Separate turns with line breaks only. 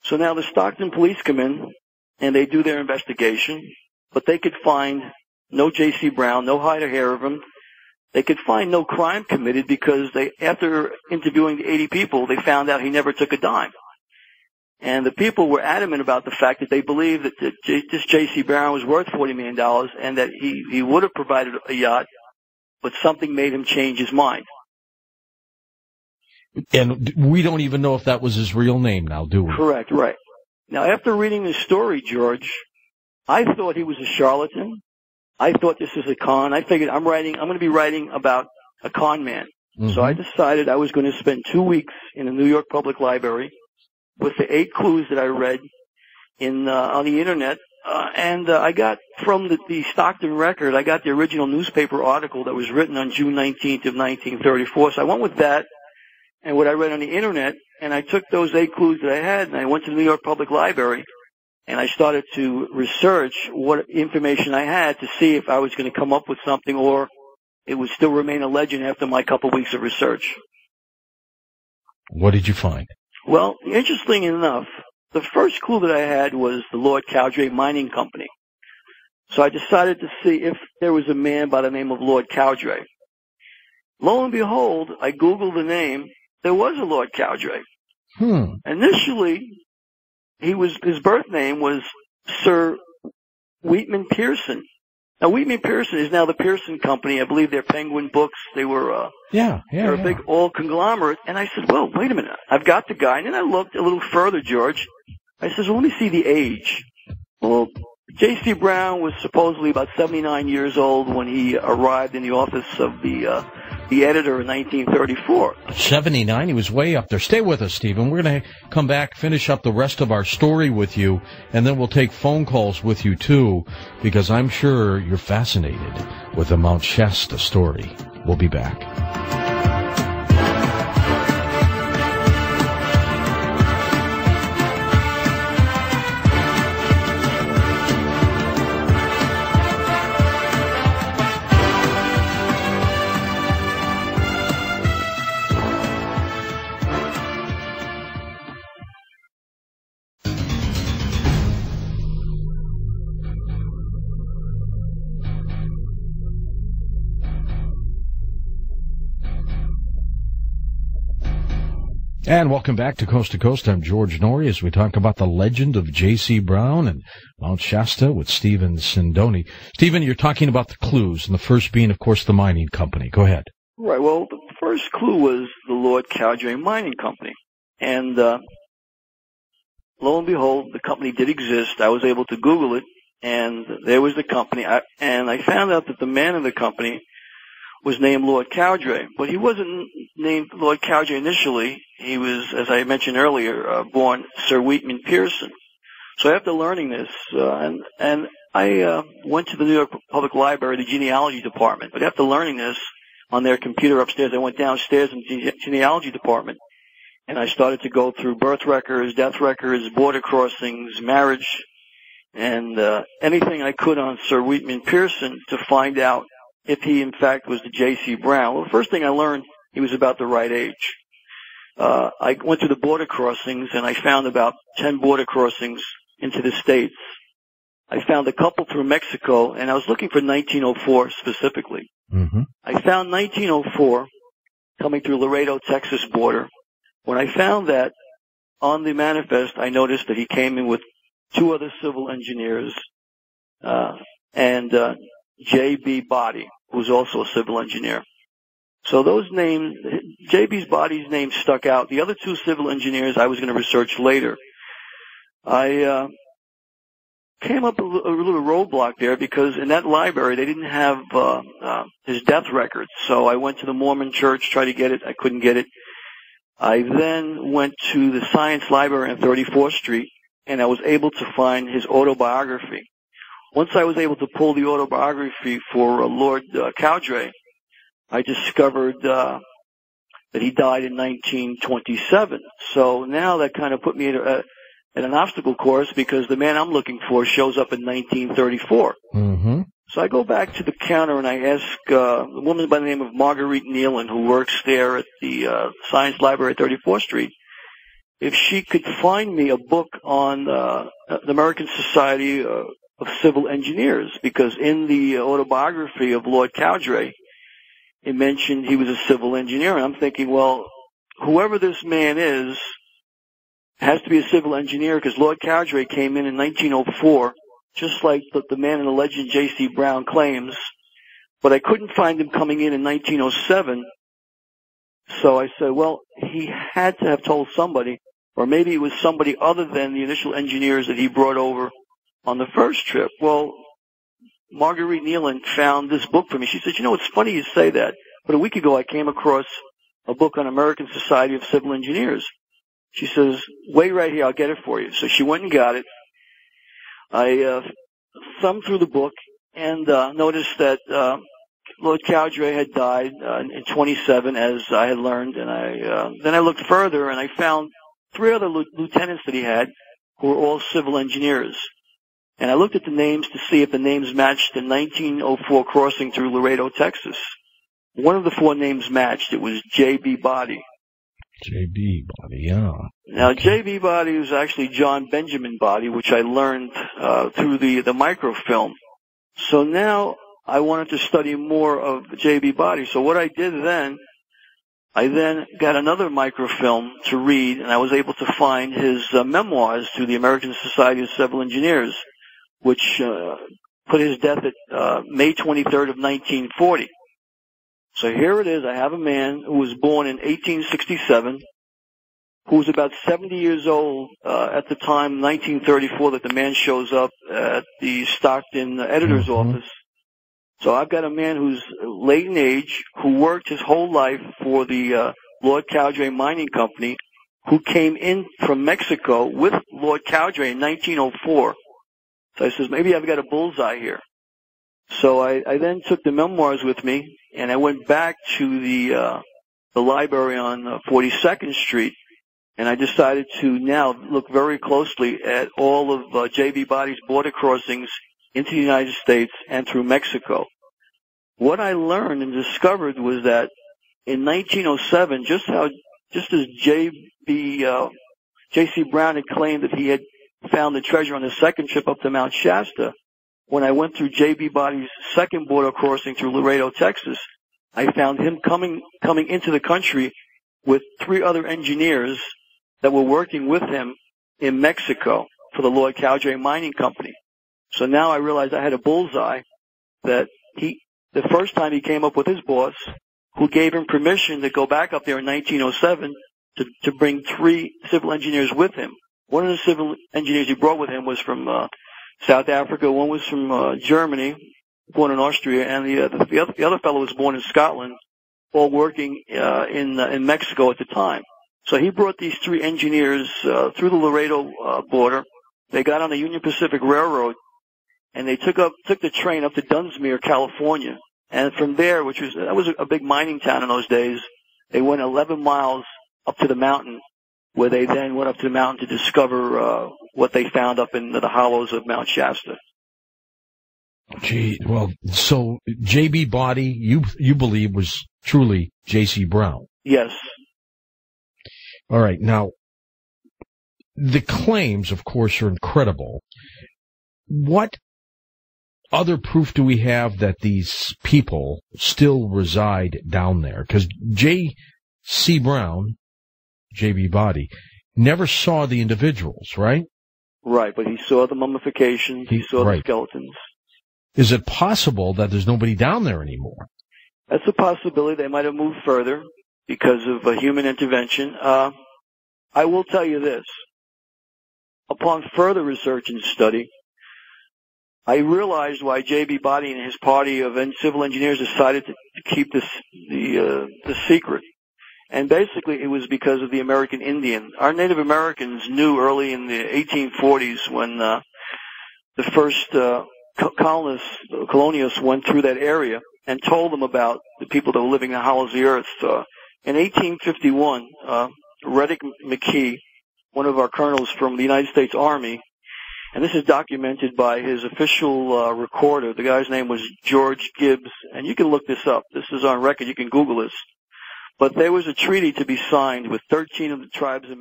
So now the Stockton police come in, and they do their investigation, but they could find no J.C. Brown, no hide or hair of him. They could find no crime committed because after interviewing the 80 people, they found out he never took a dime. And the people were adamant about the fact that they believed that this J.C. Brown was worth $40 million and that he would have provided a yacht, but something made him change his mind.
And we don't even know if that was his real name now, do we?
Correct, right. Now, after reading this story, George, I thought he was a charlatan. I thought this was a con. I figured I'm going to be writing about a con man. Mm-hmm. So I decided I was going to spend 2 weeks in the New York Public Library with the 8 clues that I read on the Internet. And I got from the Stockton Record, I got the original newspaper article that was written on June 19th of 1934. So I went with that and what I read on the Internet, and I took those 8 clues that I had, and I went to the New York Public Library, and I started to research what information I had to see if I was going to come up with something or it would still remain a legend after my couple weeks of research.
What did you find?
Well, interesting enough, the first clue that I had was the Lord Cowdray Mining Company. So I decided to see if there was a man by the name of Lord Cowdray. Lo and behold, I Googled the name. There was a Lord Cowdray. Initially, his birth name was Sir Wheatman Pearson. Now, Wheatman Pearson is now the Pearson Company. I believe they're Penguin Books. They were they're a big old conglomerate. And I said, well, wait a minute. I've got the guy. And then I looked a little further, George. I said, well, let me see the age. Well, J.C. Brown was supposedly about 79 years old when he arrived in the office of the editor in 1934.
79? He was way up there. Stay with us, Stephen. We're going to come back, finish up the rest of our story with you, and then we'll take phone calls with you, too, because I'm sure you're fascinated with the Mount Shasta story. We'll be back. And welcome back to Coast. I'm George Noory as we talk about the legend of J.C. Brown and Mount Shasta with Stephen Sindoni. Stephen, you're talking about the clues, and the first being, of course, the mining company. Go ahead.
Right. Well, the first clue was the Lord Cowdray Mining Company. And lo and behold, the company did exist. I was able to Google it, and there was the company. And I found out that the man of the company was named Lord Cowdray, but he wasn't named Lord Cowdray initially. He was, as I mentioned earlier, born Sir Wheatman Pearson. So after learning this, and I went to the New York Public Library, the genealogy department, but after learning this on their computer upstairs, I went downstairs in the genealogy department, and I started to go through birth records, death records, border crossings, marriage, and anything I could on Sir Wheatman Pearson to find out if he, in fact, was the J.C. Brown. Well, the first thing I learned, he was about the right age. I went through the border crossings, and I found about 10 border crossings into the States. I found a couple through Mexico, and I was looking for 1904 specifically. Mm-hmm. I found 1904 coming through Laredo, Texas border. When I found that on the manifest, I noticed that he came in with 2 other civil engineers, and J.B. Body, who's also a civil engineer. So those names, J.B. Body's name stuck out. The other 2 civil engineers I was going to research later. I came up a little roadblock there because in that library they didn't have his death records. So I went to the Mormon church, tried to get it. I couldn't get it. I then went to the Science Library on 34th Street, and I was able to find his autobiography. Once I was able to pull the autobiography for Lord Cowdray, I discovered that he died in 1927. So now that kind of put me at an obstacle course because the man I'm looking for shows up in 1934. Mm-hmm. So I go back to the counter and I ask a woman by the name of Marguerite Nealon, who works there at the Science Library at 34th Street, if she could find me a book on the American Society of Civil Engineers, because in the autobiography of Lord Cowdray, it mentioned he was a civil engineer. And I'm thinking, well, whoever this man is has to be a civil engineer, because Lord Cowdray came in 1904, just like the man in the legend J.C. Brown claims. But I couldn't find him coming in 1907. So I said, well, he had to have told somebody, or maybe it was somebody other than the initial engineers that he brought over on the first trip. Well, Marguerite Nealon found this book for me. She said, you know, it's funny you say that, but a week ago I came across a book on American Society of Civil Engineers. She says, wait right here, I'll get it for you. So she went and got it. I thumbed through the book and noticed that Lord Cowdray had died in 27, as I had learned, and then I looked further and I found 3 other lieutenants that he had who were all civil engineers. And I looked at the names to see if the names matched the 1904 crossing through Laredo, Texas. One of the 4 names matched. It was J.B. Body.
J.B. Body, yeah.
Now, J.B. Body was actually John Benjamin Body, which I learned through the microfilm. So now I wanted to study more of J.B. Body. So what I did then, I then got another microfilm to read, and I was able to find his memoirs through the American Society of Civil Engineers, which put his death at May 23rd of 1940. So here it is. I have a man who was born in 1867, who was about 70 years old at the time, 1934, that the man shows up at the Stockton editor's office. So I've got a man who's late in age, who worked his whole life for the Lord Cowdray Mining Company, who came in from Mexico with Lord Cowdray in 1904. So I says, maybe I've got a bullseye here. So I then took the memoirs with me, and I went back to the library on 42nd Street, and I decided to now look very closely at all of J.B. Body's border crossings into the United States and through Mexico. What I learned and discovered was that in 1907, just as J.C. Brown had claimed that he had found the treasure on the second trip up to Mount Shasta, when I went through J.B. Body's second border crossing through Laredo, Texas, I found him coming into the country with 3 other engineers that were working with him in Mexico for the Lord Cowdray Mining Company. So now I realized I had a bullseye, that the first time he came up with his boss, who gave him permission to go back up there in 1907 to bring 3 civil engineers with him. One of the civil engineers he brought with him was from South Africa. One was from Germany, born in Austria, and the other fellow was born in Scotland, all working in Mexico at the time. So he brought these 3 engineers through the Laredo border. They got on the Union Pacific Railroad, and they took the train up to Dunsmuir, California. And from there, that was a big mining town in those days, they went 11 miles up to the mountain, where they then went up to the mountain to discover what they found up in the hollows of Mount Shasta.
Gee, well, so J.B. Body, you believe, was truly J.C. Brown?
Yes.
All right. Now, the claims, of course, are incredible. What other proof do we have that these people still reside down there? Because J.C. Brown, J.B. Body, never saw the individuals, right?
Right, but he saw the mummifications, he saw the skeletons.
Is it possible that there's nobody down there anymore?
That's a possibility. They might have moved further because of human intervention. I will tell you this. Upon further research and study, I realized why J.B. Body and his party of civil engineers decided to keep the secret. And basically it was because of the American Indian. Our Native Americans knew early in the 1840s when the first colonialists went through that area and told them about the people that were living in the hollows of the earth. In 1851, Reddick McKee, one of our colonels from the United States Army, and this is documented by his official recorder. The guy's name was George Gibbs, and you can look this up. This is on record. You can Google this. But there was a treaty to be signed with 13 of the tribes in Mount